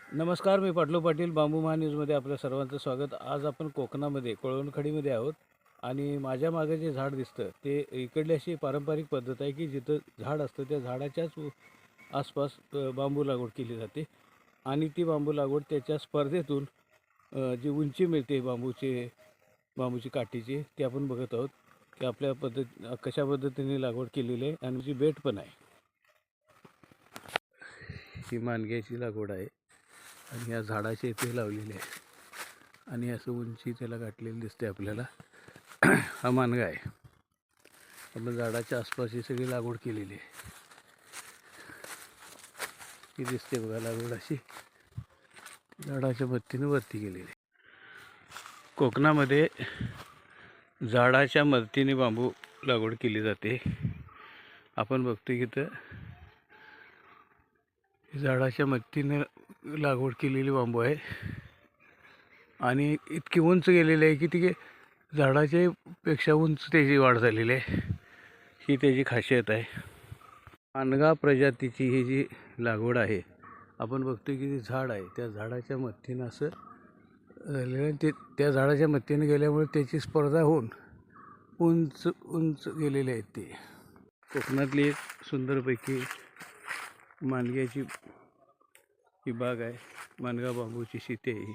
नमस्कार, मी पाटलो पाटील बांबू न्यूजमध्ये आपल्या सर्वांचं स्वागत. आज आपण कोकणामध्ये कोळवणखडीमध्ये आहोत आणि माझ्या मागे जे झाड दिसतं ते इकडली अशी पारंपरिक पद्धत आहे की जिथं झाड असतं त्या झाडाच्याच आसपास बांबू लागवड केली जाते आणि ती बांबू लागवड त्याच्या स्पर्धेतून जी उंची मिळते बांबूची काठीची ती आपण बघत आहोत की आपल्या कशा पद्धतीने लागवड केलेली आहे आणि जी बेट पण आहे. ही मानग्याची लागवड आहे आणि या झाडाचे इथे लावलेले आहे आणि असं उंची त्याला गाठलेली दिसते आपल्याला. हा मानगा आहे. आपण झाडाच्या आसपास ही सगळी लागवड केलेली आहे. ही दिसते बघा लागवड अशी झाडाच्या मदतीने वरती गेलेली आहे. कोकणामध्ये झाडाच्या मदतीने बांबू लागवड केली जाते. आपण बघतोय की तर झाडाच्या मदतीने लागवड केलेली बांबू आहे आणि इतकी उंच गेलेली आहे की ती झाडाच्या पेक्षा उंच त्याची वाढ झालेली आहे. ही त्याची खासियत आहे. मानगा प्रजातीची ही जी लागवड आहे आपण बघतोय की झाड आहे त्या झाडाच्या मदतीनं असं झालेलं ते त्या झाडाच्या मदतीने गेल्यामुळे त्याची स्पर्धा होऊन उंच उंच गेलेले आहेत. ते कोकणातली एक सुंदरपैकी मानग्याची ही बाग आहे. मानगा बांबूची शेती आहे.